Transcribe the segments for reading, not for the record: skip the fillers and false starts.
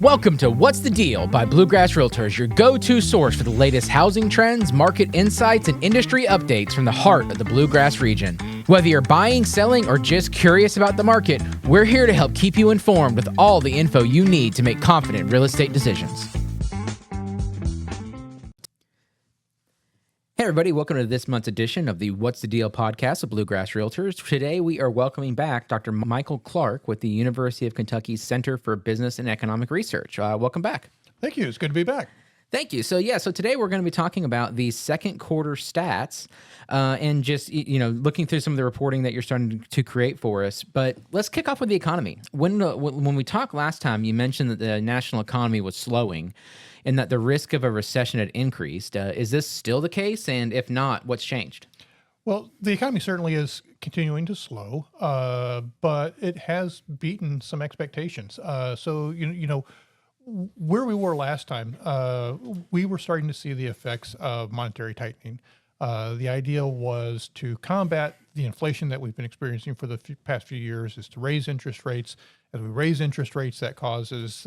Welcome to What's the Deal by Bluegrass Realtors, your go-to source for the latest housing trends, market insights, and industry updates from the heart of the Bluegrass region. Whether you're buying, selling, or just curious about the market, we're here to help keep you informed with all the info you need to make confident real estate decisions. Hey everybody, welcome to this month's edition of the What's the Deal podcast of Bluegrass Realtors. Today we are welcoming back Dr. Michael Clark with the University of Kentucky Center for Business and Economic Research. Welcome back. Thank you. It's good to be back. Thank you. So today we're going to be talking about the second quarter stats and just, looking through some of the reporting that you're starting to create for us. But let's kick off with the economy. When we talked last time, you mentioned that the national economy was slowing and that the risk of a recession had increased. Is this still the case? And if not, what's changed? Well, the economy certainly is continuing to slow, but it has beaten some expectations. Where we were last time, we were starting to see the effects of monetary tightening. The idea was to combat the inflation that we've been experiencing for the past few years is to raise interest rates. As we raise interest rates, that causes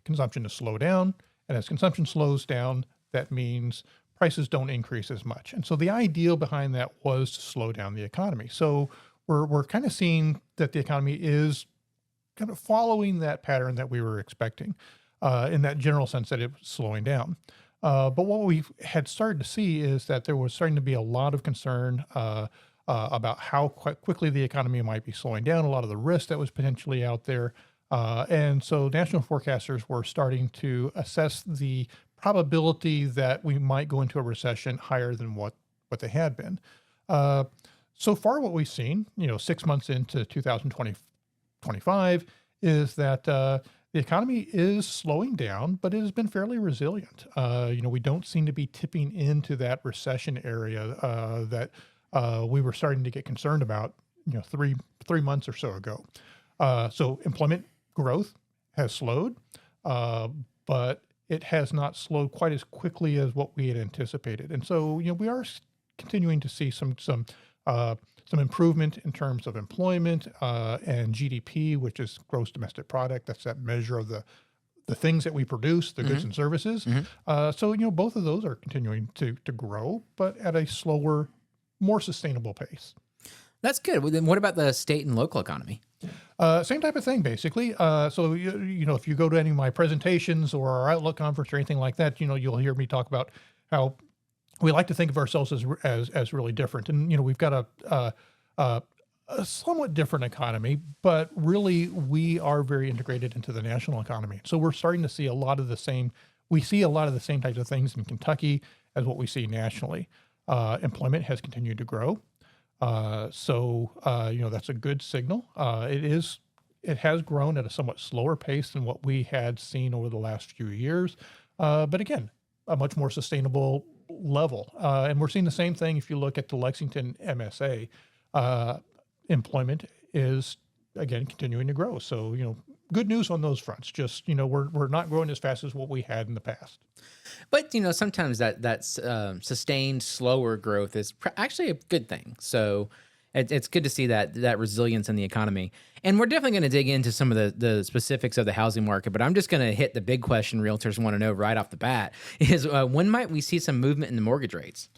consumption to slow down. And as consumption slows down, that means prices don't increase as much. And so the idea behind that was to slow down the economy. So we're kind of seeing that the economy is kind of following that pattern that we were expecting in that general sense that it was slowing down. But what we had started to see is that there was starting to be a lot of concern about how quickly the economy might be slowing down, a lot of the risk that was potentially out there. And so national forecasters were starting to assess the probability that we might go into a recession higher than what they had been. So far, what we've seen, 6 months into 2025, is that the economy is slowing down, but it has been fairly resilient. We don't seem to be tipping into that recession area that we were starting to get concerned about, three months or so ago. So employment growth has slowed, but it has not slowed quite as quickly as what we had anticipated. And so, we are continuing to see some improvement in terms of employment and GDP, which is gross domestic product. That's that measure of the things that we produce, the goods and services. So, both of those are continuing to grow, but at a slower, more sustainable pace. That's good. Well, then what about the state and local economy? Same type of thing, basically. So, if you go to any of my presentations or our Outlook conference or anything like that, you'll hear me talk about how we like to think of ourselves as really different. And, we've got a somewhat different economy, but really we are very integrated into the national economy. So we're starting to see a lot of the same types of things in Kentucky as what we see nationally. Employment has continued to grow. So that's a good signal. It has grown at a somewhat slower pace than what we had seen over the last few years. But again, a much more sustainable level. And we're seeing the same thing if you look at the Lexington MSA. Employment is, again, continuing to grow. So, good news on those fronts. Just, we're not growing as fast as what we had in the past. But, sometimes that sustained slower growth is actually a good thing. So it's good to see that resilience in the economy. And we're definitely going to dig into some of the specifics of the housing market, but I'm just going to hit the big question realtors want to know right off the bat is when might we see some movement in the mortgage rates?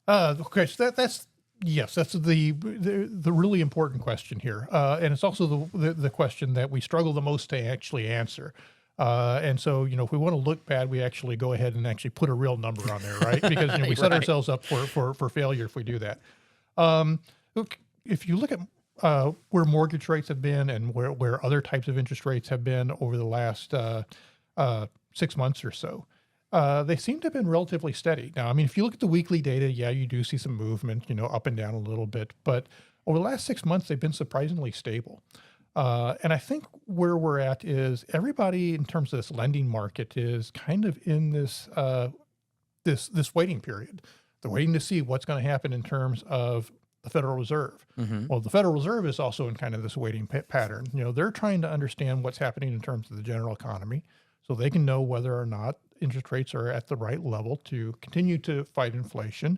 Okay, so that's the really important question here. And it's also the question that we struggle the most to actually answer. And so, if we want to look bad, we actually go ahead and actually put a real number on there, right? Because we set ourselves up for failure if we do that. Look, if you look at where mortgage rates have been and where other types of interest rates have been over the last 6 months or so, they seem to have been relatively steady. Now, if you look at the weekly data, yeah, you do see some movement, up and down a little bit. But over the last 6 months, they've been surprisingly stable. And I think where we're at is everybody in terms of this lending market is kind of in this this waiting period. They're waiting to see what's going to happen in terms of the Federal Reserve. Well, the Federal Reserve is also in kind of this waiting pattern. They're trying to understand what's happening in terms of the general economy so they can know whether or not interest rates are at the right level to continue to fight inflation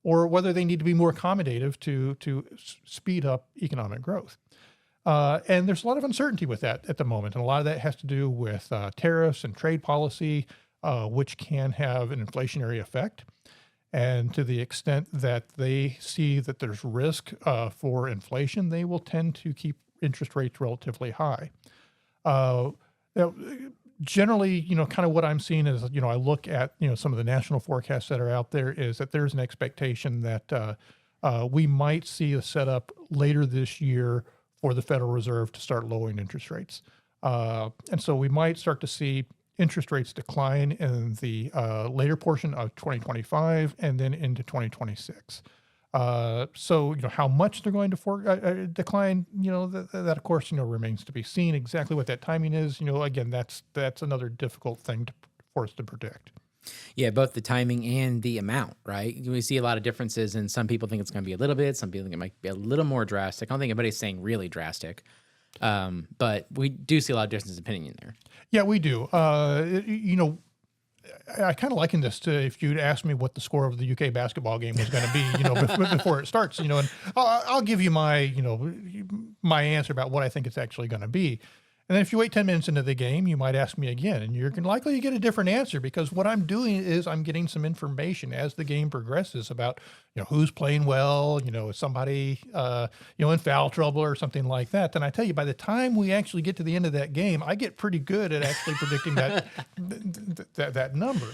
or whether they need to be more accommodative to speed up economic growth. And there's a lot of uncertainty with that at the moment. And a lot of that has to do with tariffs and trade policy, which can have an inflationary effect. And to the extent that they see that there's risk for inflation, they will tend to keep interest rates relatively high. Uh, now, generally, kind of what I'm seeing is, I look at, some of the national forecasts that are out there is that there's an expectation that we might see a setup later this year for the Federal Reserve to start lowering interest rates. And so we might start to see interest rates decline in the later portion of 2025 and then into 2026. So, how much they're going to decline, that of course, remains to be seen. Exactly what that timing is, again, that's another difficult thing for us to predict. Yeah, both the timing and the amount, right? We see a lot of differences, and some people think it's going to be a little bit, some people think it might be a little more drastic. I don't think anybody's saying really drastic, but we do see a lot of differences in opinion there. Yeah, we do. I kind of liken this to if you'd asked me what the score of the UK basketball game was going to be, before it starts, and I'll give you my, my answer about what I think it's actually going to be. And then if you wait 10 minutes into the game, you might ask me again, and you're likely to get a different answer because what I'm doing is I'm getting some information as the game progresses about, who's playing well, is somebody, in foul trouble or something like that. And I tell you, by the time we actually get to the end of that game, I get pretty good at actually predicting that number.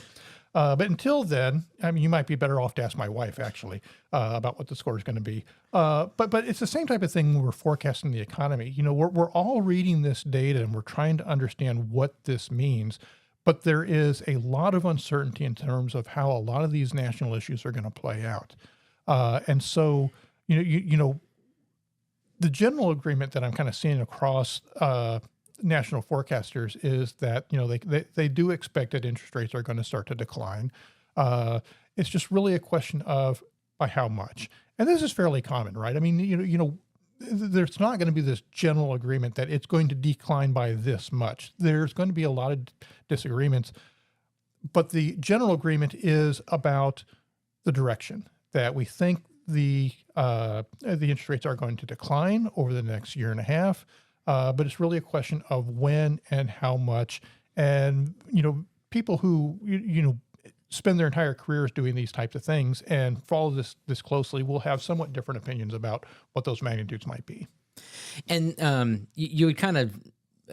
But until then, you might be better off to ask my wife actually about what the score is going to be. But it's the same type of thing when we're forecasting the economy. We're all reading this data and we're trying to understand what this means. But there is a lot of uncertainty in terms of how a lot of these national issues are going to play out. And so, the general agreement that I'm kind of seeing across national forecasters is that they do expect that interest rates are going to start to decline. It's just really a question of by how much, and this is fairly common, right? There's not going to be this general agreement that it's going to decline by this much. There's going to be a lot of disagreements, but the general agreement is about the direction that we think the interest rates are going to decline over the next year and a half. But it's really a question of when and how much. And, people who, spend their entire careers doing these types of things and follow this closely will have somewhat different opinions about what those magnitudes might be. And you would kind of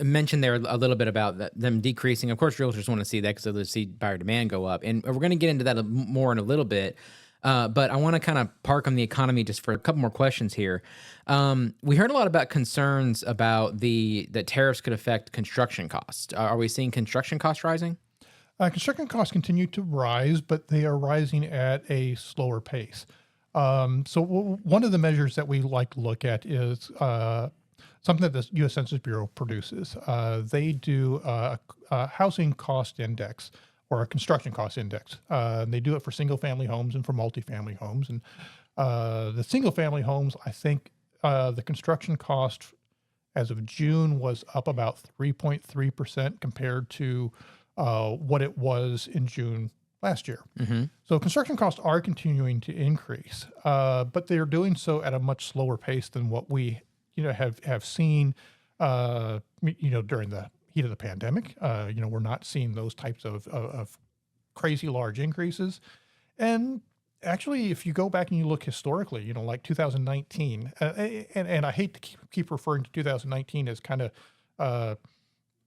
mentioned there a little bit about them decreasing. Of course, realtors want to see that because they see buyer demand go up. And we're going to get into that more in a little bit. But I want to kind of park on the economy just for a couple more questions here. We heard a lot about concerns about that tariffs could affect construction costs. Are we seeing construction costs rising? Construction costs continue to rise, but they are rising at a slower pace. One of the measures that we like to look at is something that the U.S. Census Bureau produces. They do a housing cost index, or a construction cost index. They do it for single-family homes and for multifamily homes. And the single-family homes, I think the construction cost as of June was up about 3.3% compared to what it was in June last year. Mm-hmm. So construction costs are continuing to increase, but they are doing so at a much slower pace than what we have seen during the heat of the pandemic. We're not seeing those types of crazy large increases. And actually, if you go back and you look historically, like 2019, and I hate to keep referring to 2019 as kind of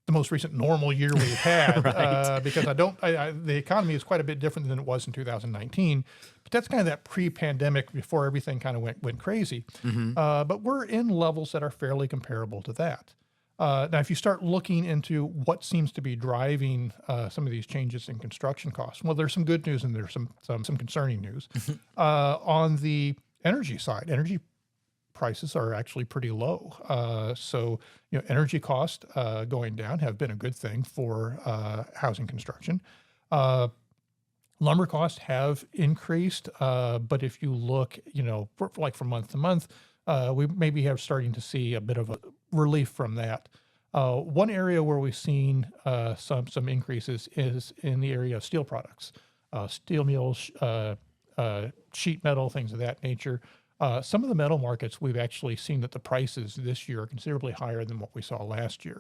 the most recent normal year we've had, right. Because the economy is quite a bit different than it was in 2019. But that's kind of that pre-pandemic before everything kind of went crazy. Mm-hmm. But we're in levels that are fairly comparable to that. Now, if you start looking into what seems to be driving some of these changes in construction costs, well, there's some good news and there's some concerning news. On the energy side, energy prices are actually pretty low. So energy costs going down have been a good thing for housing construction. Lumber costs have increased, but if you look, from month to month, we maybe have starting to see a bit of a relief from that. One area where we've seen some increases is in the area of steel products, steel mills, sheet metal, things of that nature. Some of the metal markets, we've actually seen that the prices this year are considerably higher than what we saw last year.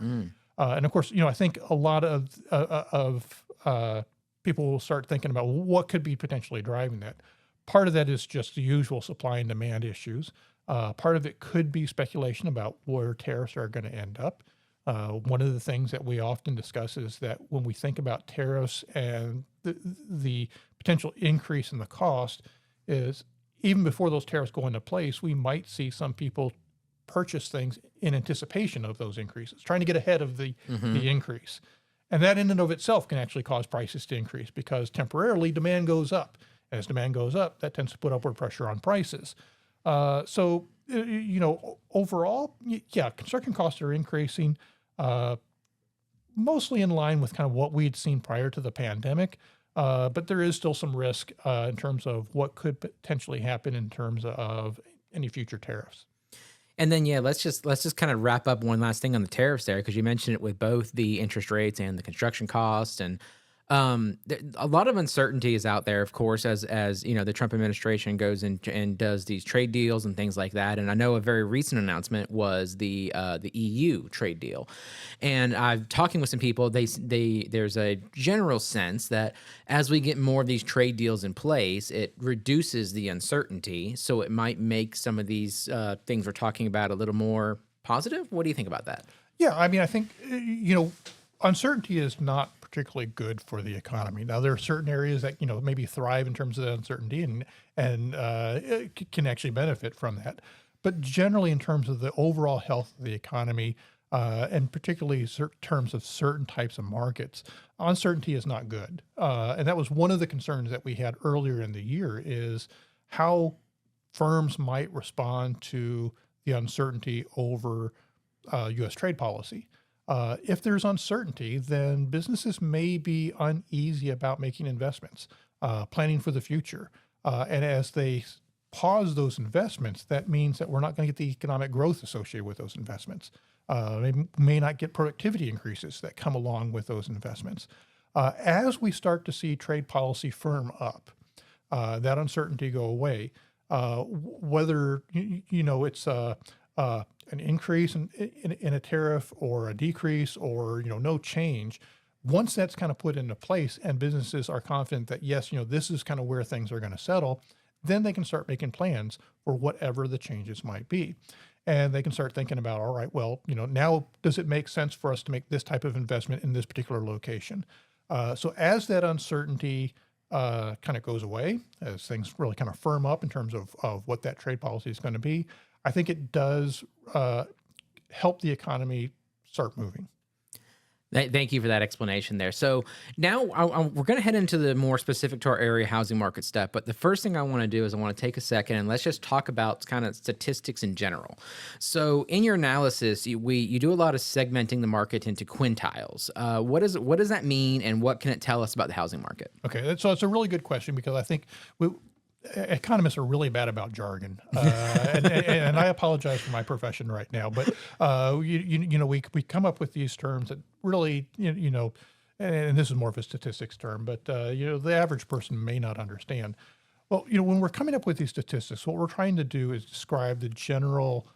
And of course, I think a lot of people will start thinking about, well, what could be potentially driving that. Part of that is just the usual supply and demand issues. Part of it could be speculation about where tariffs are going to end up. One of the things that we often discuss is that when we think about tariffs and the potential increase in the cost is even before those tariffs go into place, we might see some people purchase things in anticipation of those increases, trying to get ahead of the increase. And that in and of itself can actually cause prices to increase because temporarily demand goes up. As demand goes up, that tends to put upward pressure on prices. So, overall, yeah, construction costs are increasing, mostly in line with kind of what we'd seen prior to the pandemic. But there is still some risk in terms of what could potentially happen in terms of any future tariffs. And then let's just kind of wrap up one last thing on the tariffs there because you mentioned it with both the interest rates and the construction cost and a lot of uncertainty is out there, of course, as the Trump administration goes in and does these trade deals and things like that. And I know a very recent announcement was the EU trade deal. And I'm talking with some people. There's a general sense that as we get more of these trade deals in place, it reduces the uncertainty. So it might make some of these things we're talking about a little more positive. What do you think about that? Yeah, I mean, I think uncertainty is not particularly good for the economy. Now, there are certain areas that maybe thrive in terms of that uncertainty and can actually benefit from that. But generally, in terms of the overall health of the economy, and particularly in terms of certain types of markets, uncertainty is not good. And that was one of the concerns that we had earlier in the year is how firms might respond to the uncertainty over U.S. trade policy. If there's uncertainty, then businesses may be uneasy about making investments, planning for the future. And as they pause those investments, that means that we're not going to get the economic growth associated with those investments. They may not get productivity increases that come along with those investments. As we start to see trade policy firm up, that uncertainty go away, whether it's an increase in a tariff or a decrease or no change, once that's kind of put into place and businesses are confident that yes, this is kind of where things are going to settle, then they can start making plans for whatever the changes might be. And they can start thinking about, all right, well, now does it make sense for us to make this type of investment in this particular location? So as that uncertainty kind of goes away, as things really kind of firm up in terms of what that trade policy is going to be, I think it does help the economy start moving. Thank you for that explanation there. So now we're going to head into the more specific to our area housing market stuff. But the first thing I want to do is I want to take a second and let's just talk about kind of statistics in general. So in your analysis, you do a lot of segmenting the market into quintiles. What does that mean, and what can it tell us about the housing market? Okay, so it's a really good question because I think economists are really bad about jargon, and I apologize for my profession right now. But we come up with these terms that really and this is more of a statistics term, but the average person may not understand. Well, when we're coming up with these statistics, what we're trying to do is describe the general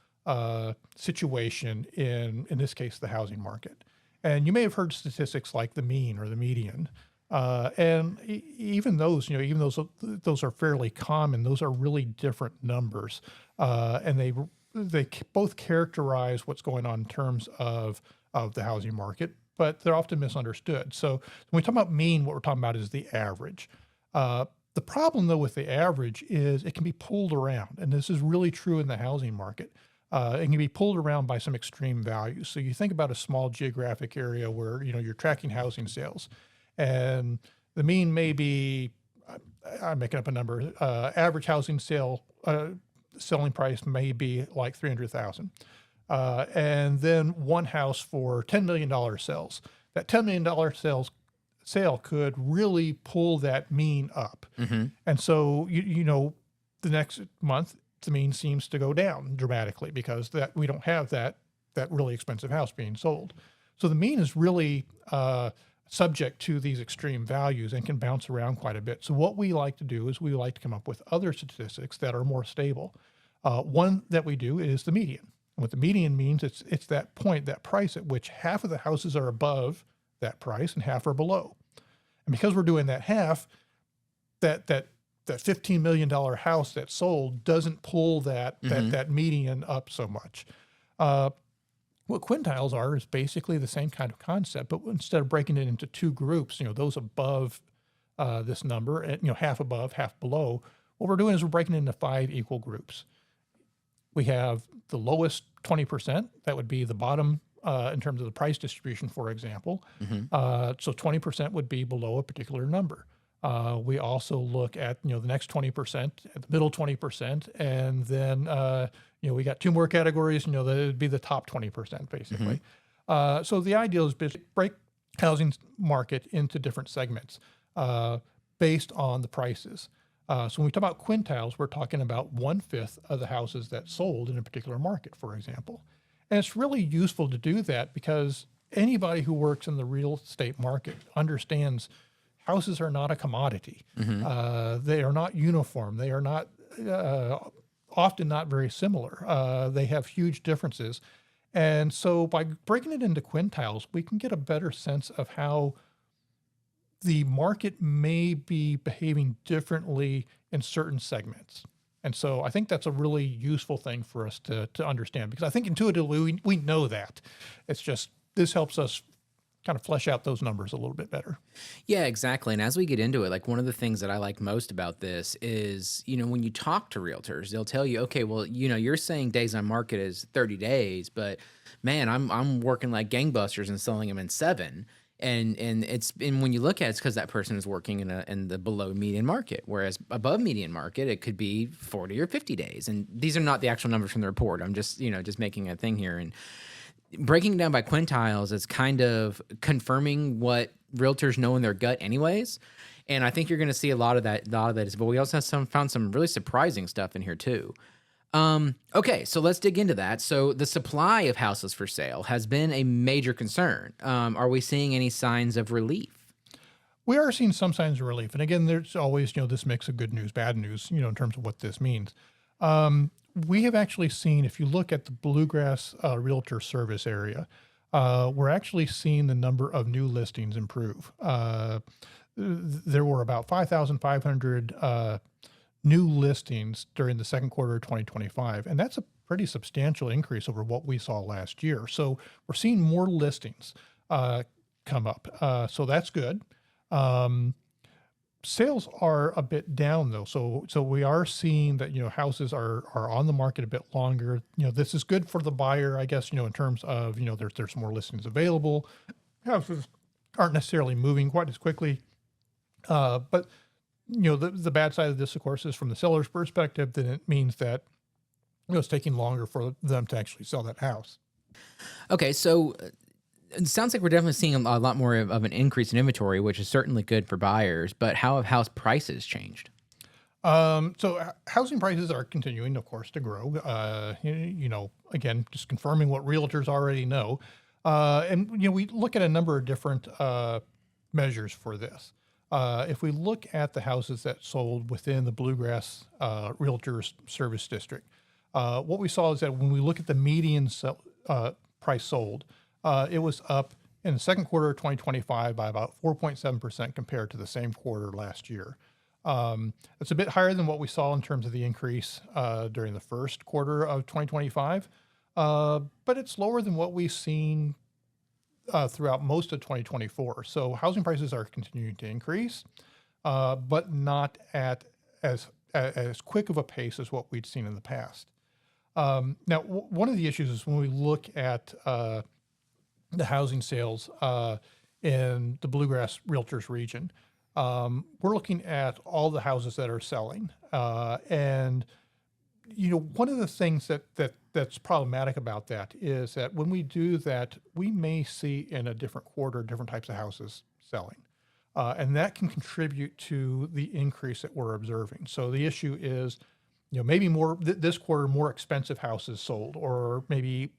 situation in this case the housing market. And you may have heard statistics like the mean or the median. And even those, those are fairly common. Those are really different numbers, and they both characterize what's going on in terms of the housing market, but they're often misunderstood. So when we talk about mean, what we're talking about is the average. The problem, though, with the average is it can be pulled around, and this is really true in the housing market. It can be pulled around by some extreme values. So you think about a small geographic area where you're tracking housing sales. And the mean may be, I'm making up a number, average housing selling price may be like $300,000. And then one house for $10 million sells. That $10 million sale could really pull that mean up. Mm-hmm. And so, the next month, the mean seems to go down dramatically because that we don't have that really expensive house being sold. So the mean is really subject to these extreme values and can bounce around quite a bit. So what we like to do is we like to come up with other statistics that are more stable. One that we do is the median. And what the median means, it's that point, that price at which half of the houses are above that price and half are below. And because we're doing that half, that $15 million house that sold doesn't pull that median up so much. What quintiles are is basically the same kind of concept, but instead of breaking it into two groups, those above this number, half above, half below, what we're doing is we're breaking it into 5 equal groups. We have the lowest 20%, that would be the bottom in terms of the price distribution, for example. So 20% would be below a particular number. We also look at, the next 20%, at the middle 20%, and then, we got 2 more categories, that would be the top 20%, basically. So the idea is break housing market into different segments based on the prices. So when we talk about quintiles, we're talking about 1/5 of the houses that sold in a particular market, for example. And it's really useful to do that because anybody who works in the real estate market understands houses are not a commodity. They are not uniform. They are not often not very similar. They have huge differences. And so by breaking it into quintiles, we can get a better sense of how the market may be behaving differently in certain segments. And so I think that's a really useful thing for us to understand, because I think intuitively we know that. It's just this helps us kind of flesh out those numbers a little bit better. Yeah, exactly. And as we get into it, like one of the things that I like most about this is, when you talk to realtors, they'll tell you, okay, well, you're saying days on market is 30 days, but man, I'm working like gangbusters and selling them in 7. And when you look at it, it's because that person is working in the below median market, whereas above median market, it could be 40 or 50 days. And these are not the actual numbers from the report. I'm just making a thing here. And breaking it down by quintiles is kind of confirming what realtors know in their gut anyways. And I think you're going to see a lot of that is, but we also found some really surprising stuff in here too. Okay, so let's dig into that. So the supply of houses for sale has been a major concern. Are we seeing any signs of relief? We are seeing some signs of relief. And again, there's always, this mix of good news, bad news, in terms of what this means. We have actually seen, if you look at the Bluegrass Realtor Service area, we're actually seeing the number of new listings improve. There were about 5,500 new listings during the second quarter of 2025, and that's a pretty substantial increase over what we saw last year. So we're seeing more listings come up. So that's good. Sales are a bit down though. So we are seeing that, houses are on the market a bit longer. This is good for the buyer, I guess, in terms of, there's more listings available. Houses aren't necessarily moving quite as quickly. But the bad side of this, of course, is from the seller's perspective, then it means that it's taking longer for them to actually sell that house. Okay, so it sounds like we're definitely seeing a lot more of an increase in inventory, which is certainly good for buyers, but how have house prices changed? So housing prices are continuing, of course, to grow. Again, just confirming what realtors already know. And we look at a number of different measures for this. If we look at the houses that sold within the Bluegrass Realtors Service District, what we saw is that when we look at the median price sold, it was up in the second quarter of 2025 by about 4.7% compared to the same quarter last year. It's a bit higher than what we saw in terms of the increase during the first quarter of 2025, but it's lower than what we've seen throughout most of 2024. So housing prices are continuing to increase, but not at as quick of a pace as what we'd seen in the past. Now, one of the issues is when we look at the housing sales in the Bluegrass Realtors region, we're looking at all the houses that are selling. And one of the things that's problematic about that is that when we do that, we may see in a different quarter different types of houses selling. And that can contribute to the increase that we're observing. So the issue is, maybe this quarter, more expensive houses sold, or maybe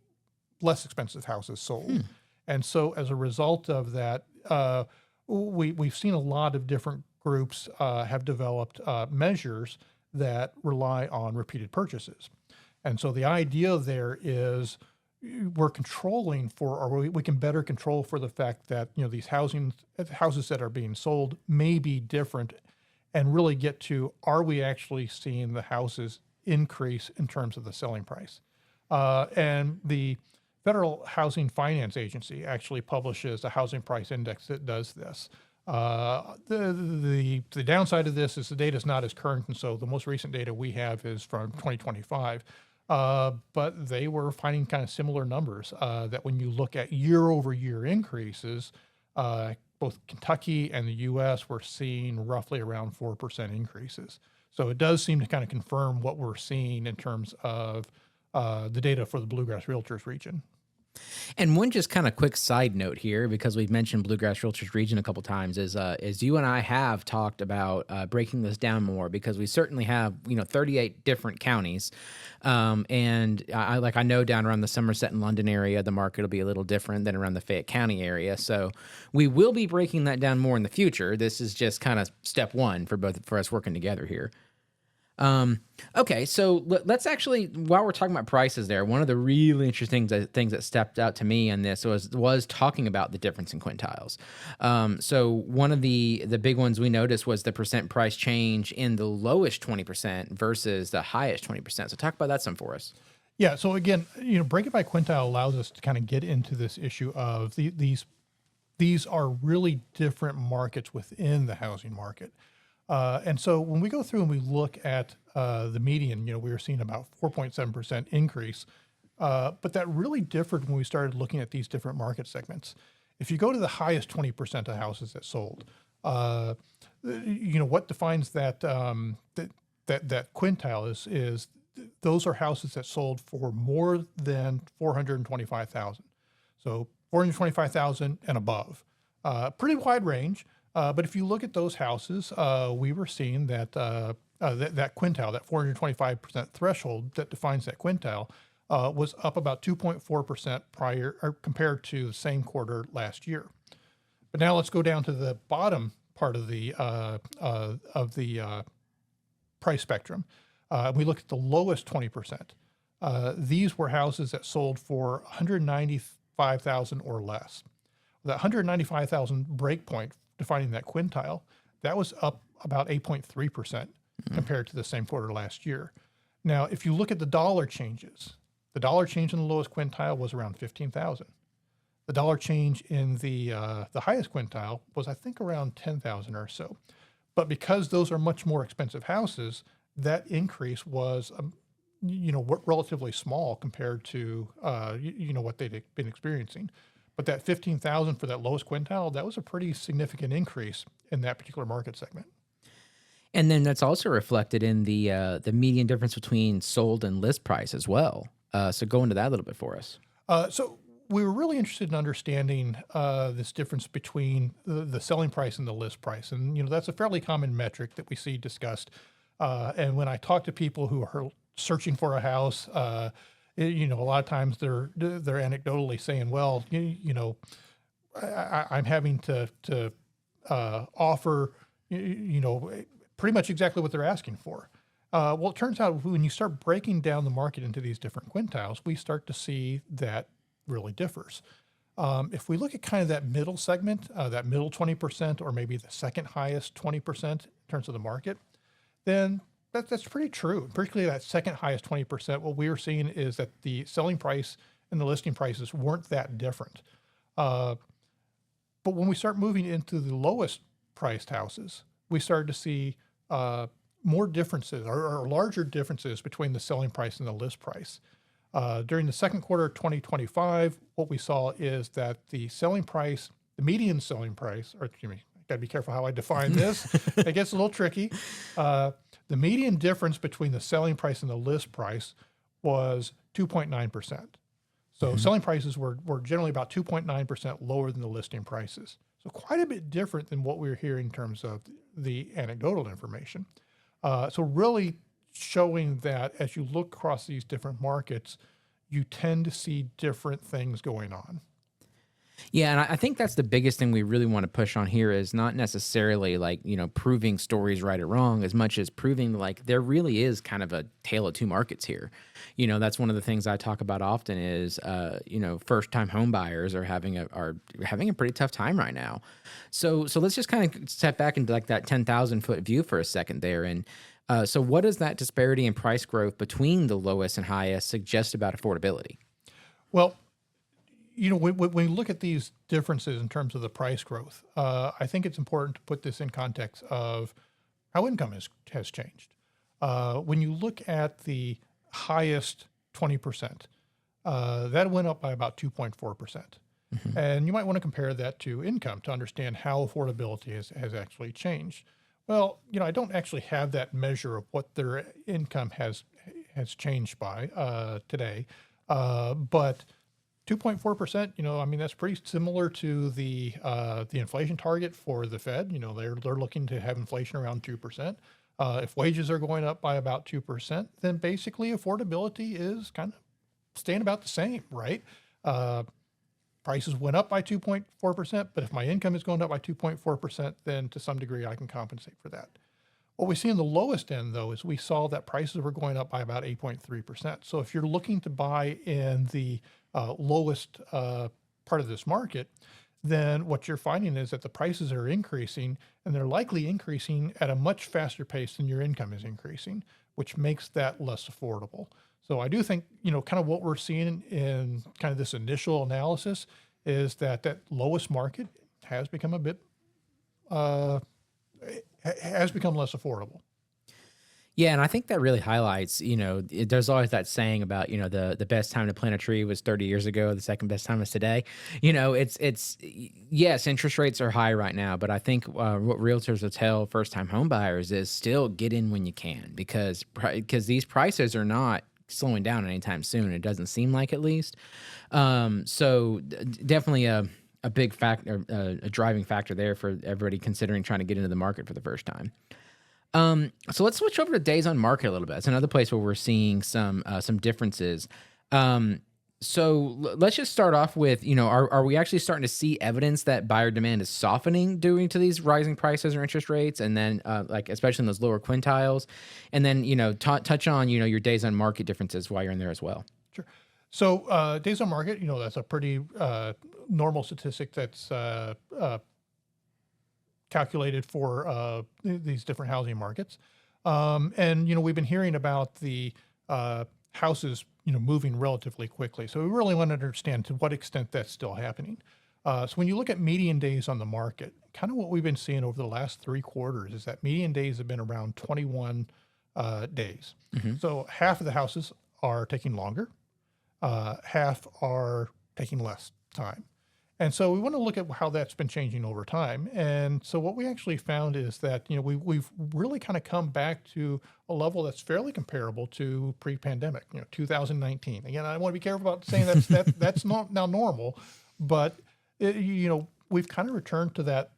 less expensive houses sold. And so as a result of that, we've seen a lot of different groups have developed measures that rely on repeated purchases. And so the idea there is we're controlling for, or we can better control for the fact that, these houses that are being sold may be different, and really get to, are we actually seeing the houses increase in terms of the selling price? And the Federal Housing Finance Agency actually publishes a housing price index that does this. The downside of this is the data is not as current, and so the most recent data we have is from 2025. But they were finding kind of similar numbers, that when you look at year-over-year increases, both Kentucky and the U.S. were seeing roughly around 4% increases. So it does seem to kind of confirm what we're seeing in terms of the data for the Bluegrass Realtors region. And one just kind of quick side note here, because we've mentioned Bluegrass Realtors region a couple times, is you and I have talked about breaking this down more, because we certainly have 38 different counties, and I know down around the Somerset and London area the market will be a little different than around the Fayette County area. So we will be breaking that down more in the future. This is just kind of step one for us working together here. Okay, so let's actually, while we're talking about prices there, one of the really interesting things that stepped out to me on this was talking about the difference in quintiles. So one of the big ones we noticed was the percent price change in the lowest 20% versus the highest 20%. So talk about that some for us. Yeah. So again, breaking by quintile allows us to kind of get into this issue of these are really different markets within the housing market. And so when we go through and we look at the median, we were seeing about 4.7% increase, but that really differed when we started looking at these different market segments. If you go to the highest 20% of houses that sold, what defines that that quintile is those are houses that sold for more than 425,000. So 425,000 and above, pretty wide range. But if you look at those houses, we were seeing that that quintile, that 425% threshold that defines that quintile, was up about 2.4% prior or compared to the same quarter last year. But now let's go down to the bottom part of the price spectrum. We look at the lowest 20%. These were houses that sold for 195,000 or less. The 195,000 breakpoint defining that quintile, that was up about 8.3% compared to the same quarter last year. Now, if you look at the dollar changes, the dollar change in the lowest quintile was around 15,000. The dollar change in the highest quintile was, I think, around 10,000 or so. But because those are much more expensive houses, that increase was, relatively small compared to, what they'd been experiencing. But that 15,000 for that lowest quintile, that was a pretty significant increase in that particular market segment. And then that's also reflected in the median difference between sold and list price as well. So go into that a little bit for us. So we were really interested in understanding this difference between the selling price and the list price. And, that's a fairly common metric that we see discussed. And when I talk to people who are searching for a house, a lot of times they're anecdotally saying, well, I'm having to offer, pretty much exactly what they're asking for. Well, it turns out when you start breaking down the market into these different quintiles, we start to see that really differs. If we look at kind of that middle segment, that middle 20%, or maybe the second highest 20% in terms of the market, then that's pretty true. Particularly that second highest 20%, what we were seeing is that the selling price and the listing prices weren't that different. But when we start moving into the lowest priced houses, we started to see more differences or larger differences between the selling price and the list price. During the second quarter of 2025, what we saw is that the selling price, the median selling price, or excuse me, got to be careful how I define this. It gets a little tricky. The median difference between the selling price and the list price was 2.9%. So selling prices were generally about 2.9% lower than the listing prices. So quite a bit different than what we were hearing in terms of the anecdotal information. So really showing that as you look across these different markets, you tend to see different things going on. Yeah, and I think that's the biggest thing we really want to push on here is not necessarily like, proving stories right or wrong as much as proving like there really is kind of a tale of two markets here. That's one of the things I talk about often is first time home buyers are having a pretty tough time right now. So let's just kind of step back into like that 10,000 foot view for a second there. And so what does that disparity in price growth between the lowest and highest suggest about affordability? Well, when we look at these differences in terms of the price growth, I think it's important to put this in context of how income has changed. When you look at the highest 20%, that went up by about 2.4%. And you might want to compare that to income to understand how affordability has actually changed. Well, I don't actually have that measure of what their income has changed by today, but 2.4%, I mean, that's pretty similar to the inflation target for the Fed. They're looking to have inflation around 2%. If wages are going up by about 2%, then basically affordability is kind of staying about the same, right? Prices went up by 2.4%, but if my income is going up by 2.4%, then to some degree I can compensate for that. What we see in the lowest end, though, is we saw that prices were going up by about 8.3%. So if you're looking to buy in the lowest part of this market, then what you're finding is that the prices are increasing, and they're likely increasing at a much faster pace than your income is increasing, which makes that less affordable. So I do think, kind of what we're seeing in kind of this initial analysis is that lowest market has become a bit has become less affordable. Yeah, and I think that really highlights, there's always that saying about, the best time to plant a tree was 30 years ago, the second best time is today. Yes, interest rates are high right now, but I think what realtors will tell first-time home buyers is still get in when you can because these prices are not slowing down anytime soon. It doesn't seem like, at least. Definitely a big factor, a driving factor there for everybody considering trying to get into the market for the first time. So let's switch over to days on market a little bit. It's another place where we're seeing some differences. Let's just start off with, are we actually starting to see evidence that buyer demand is softening due to these rising prices or interest rates? And then, like, especially in those lower quintiles, and then, touch on, your days on market differences while you're in there as well. Sure. So days on market, that's a pretty normal statistic that's calculated for these different housing markets. And we've been hearing about the houses, moving relatively quickly. So we really want to understand to what extent that's still happening. So when you look at median days on the market, kind of what we've been seeing over the last 3 quarters is that median days have been around 21 days. So half of the houses are taking longer, half are taking less time. And so we want to look at how that's been changing over time. And so what we actually found is that, we've really kind of come back to a level that's fairly comparable to pre-pandemic, 2019. Again, I want to be careful about saying that's not now normal, but we've kind of returned to that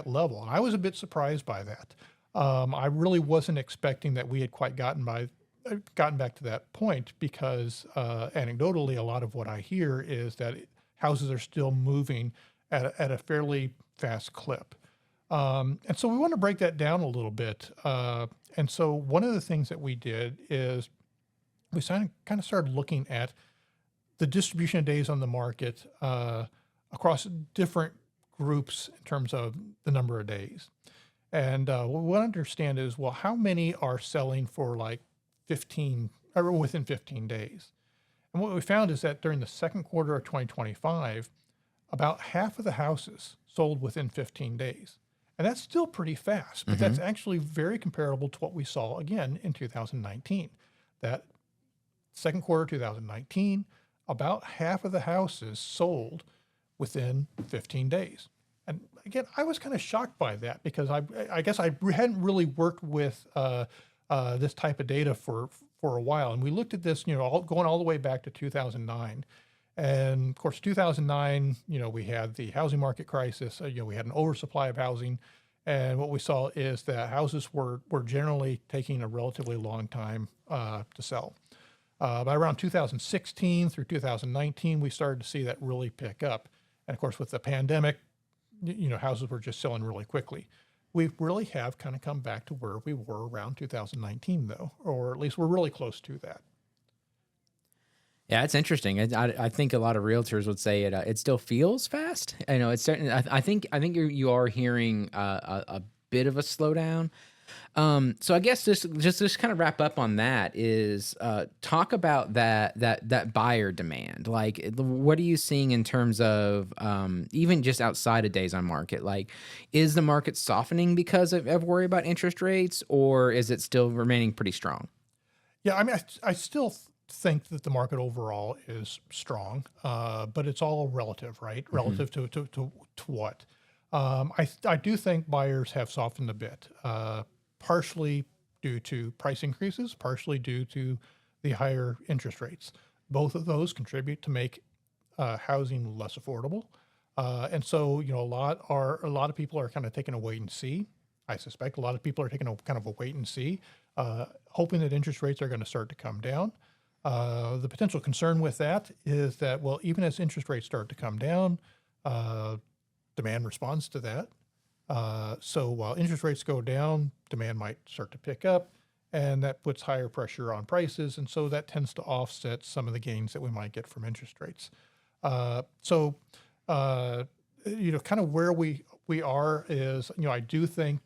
level. And I was a bit surprised by that. I really wasn't expecting that we had quite gotten back to that point because anecdotally, a lot of what I hear is that houses are still moving at a fairly fast clip. And so we want to break that down a little bit. And so one of the things that we did is we kind of started looking at the distribution of days on the market across different groups in terms of the number of days. And what we want to understand is, well, how many are selling for like 15 or within 15 days? And what we found is that during the second quarter of 2025, about half of the houses sold within 15 days. And that's still pretty fast, but that's actually very comparable to what we saw again in 2019. That second quarter 2019, about half of the houses sold within 15 days. And again, I was kind of shocked by that because I guess I hadn't really worked with this type of data for a while. And we looked at this, going all the way back to 2009. And of course, 2009, we had the housing market crisis. We had an oversupply of housing. And what we saw is that houses were generally taking a relatively long time to sell. By around 2016 through 2019, we started to see that really pick up. And of course, with the pandemic, houses were just selling really quickly. We really have kind of come back to where we were around 2019, though, or at least we're really close to that. Yeah, it's interesting. I think a lot of realtors would say it still feels fast. I know it's certain. I think you are hearing a bit of a slowdown. So I guess just kind of wrap up on that is talk about that buyer demand. Like, what are you seeing in terms of even just outside of days on market? Like, is the market softening because of worry about interest rates, or is it still remaining pretty strong? Yeah, I mean, I still think that the market overall is strong, but it's all relative, right? Relative to what? I do think buyers have softened a bit, partially due to price increases, partially due to the higher interest rates. Both of those contribute to make housing less affordable, and so a lot of people are kind of taking a wait and see. I suspect a lot of people are taking a kind of a wait and see, hoping that interest rates are going to start to come down. The potential concern with that is that, well, even as interest rates start to come down, demand responds to that. So while interest rates go down, demand might start to pick up, and that puts higher pressure on prices. And so that tends to offset some of the gains that we might get from interest rates. So kind of where we are is, I do think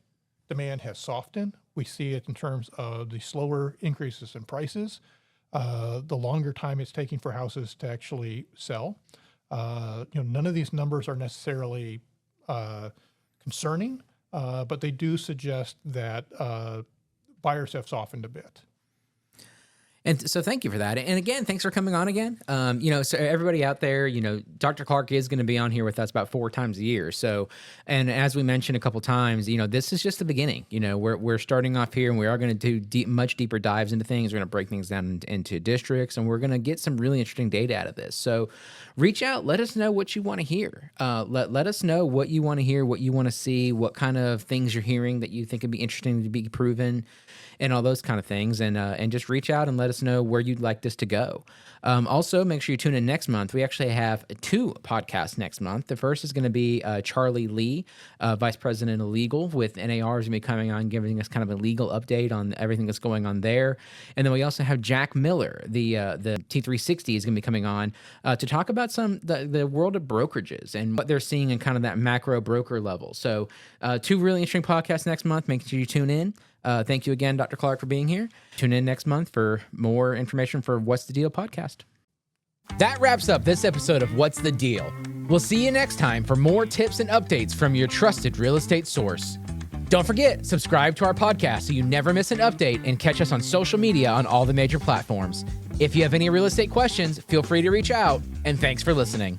demand has softened. We see it in terms of the slower increases in prices, the longer time it's taking for houses to actually sell. None of these numbers are necessarily concerning, but they do suggest that buyers have softened a bit. And so thank you for that. And again, thanks for coming on again. So everybody out there, Dr. Clark is going to be on here with us about 4 times a year. So, and as we mentioned a couple times, this is just the beginning. We're starting off here, and we are going to do much deeper dives into things. We're going to break things down into districts, and we're going to get some really interesting data out of this. So reach out, let us know what you want to hear. Let us know what you want to hear, what you want to see, what kind of things you're hearing that you think would be interesting to be proven, and all those kind of things. And just reach out and let us know where you'd like this to go. Also, make sure you tune in next month. We actually have 2 podcasts next month. The first is going to be Charlie Lee, Vice President of Legal with NAR, is going to be coming on, giving us kind of a legal update on everything that's going on there. And then we also have Jack Miller, the T360, is going to be coming on to talk about the world of brokerages and what they're seeing in kind of that macro broker level. So 2 really interesting podcasts next month. Make sure you tune in. Thank you again, Dr. Clark, for being here. Tune in next month for more information for What's the Deal podcast. That wraps up this episode of What's the Deal. We'll see you next time for more tips and updates from your trusted real estate source. Don't forget, subscribe to our podcast so you never miss an update, and catch us on social media on all the major platforms. If you have any real estate questions, feel free to reach out, and thanks for listening.